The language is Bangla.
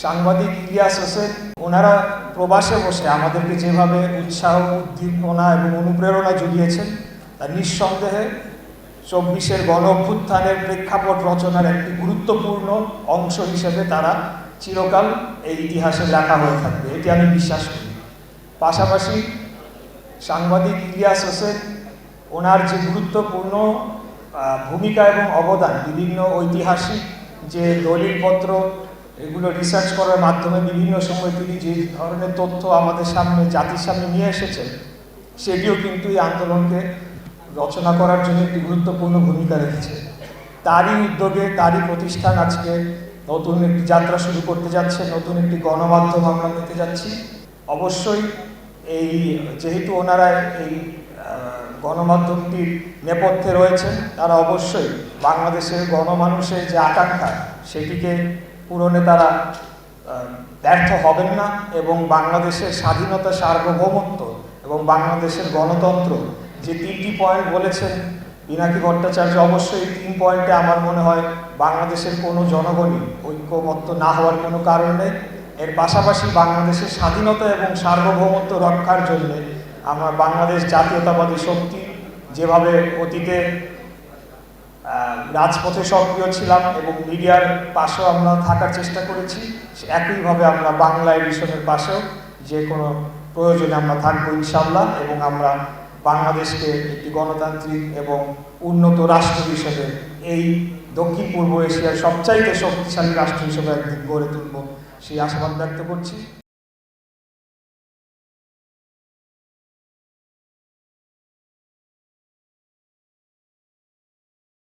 সাংবাদিক ইলিয়াস হোসেন ওনারা প্রবাসে বসে আমাদেরকে যেভাবে উৎসাহ উদ্দীপনা এবং অনুপ্রেরণা জুগিয়েছেন তা নিঃসন্দেহে ২৪-এর গণ অভ্যুত্থানের প্রেক্ষাপট রচনার একটি গুরুত্বপূর্ণ অংশ হিসেবে তারা চিরকাল এই ইতিহাসে লেখা হয়ে থাকবে, এটি আমি বিশ্বাস করি। পাশাপাশি সাংবাদিক ইলিয়াস হোসেন ওনার যে গুরুত্বপূর্ণ ভূমিকা এবং অবদান বিভিন্ন ঐতিহাসিক যে দলিলপত্র এগুলো রিসার্চ করার মাধ্যমে বিভিন্ন সময় তিনি যে ধরনের তথ্য আমাদের সামনে জাতির সামনে নিয়ে এসেছেন সেটিও কিন্তু এই আন্দোলনকে রচনা করার জন্য একটি গুরুত্বপূর্ণ ভূমিকা রেখেছে। তারই উদ্যোগে তারই প্রতিষ্ঠান আজকে নতুন একটি যাত্রা শুরু করতে যাচ্ছে, নতুন একটি গণমাধ্যম আমরা পেতে যাচ্ছি। অবশ্যই এই যেহেতু ওনারা এই গণমাধ্যমটির নেপথ্যে রয়েছেন, তারা অবশ্যই বাংলাদেশের গণমানুষের যে আকাঙ্ক্ষা সেটিকে পূরণে তারা ব্যর্থ হবেন না এবং বাংলাদেশের স্বাধীনতা, সার্বভৌমত্ব এবং বাংলাদেশের গণতন্ত্র যে 3টি পয়েন্ট বলেছেন পিনাকি ভট্টাচার্য, অবশ্যই 3 পয়েন্টে আমার মনে হয় বাংলাদেশের কোনো জনগণই ঐক্যমত্য না হওয়ার কোনো কারণ নেই। এর পাশাপাশি বাংলাদেশের স্বাধীনতা এবং সার্বভৌমত্ব রক্ষার জন্য আমরা বাংলাদেশ জাতীয়তাবাদী শক্তি যেভাবে অতীতে রাজপথে সক্রিয় ছিলাম এবং মিডিয়ার পাশেও আমরা থাকার চেষ্টা করেছি, একইভাবে আমরা বাংলা এডিশনের পাশেও যে কোনো প্রয়োজনে আমরা থাকবো ইনশাআল্লাহ, এবং আমরা বাংলাদেশকে একটি গণতান্ত্রিক এবং উন্নত রাষ্ট্র হিসেবে এই দক্ষিণ পূর্ব এশিয়ার সবচাইতে শক্তিশালী রাষ্ট্র হিসেবে একদিন গড়ে তুলব, সেই আশাবাদ ব্যক্ত করছি।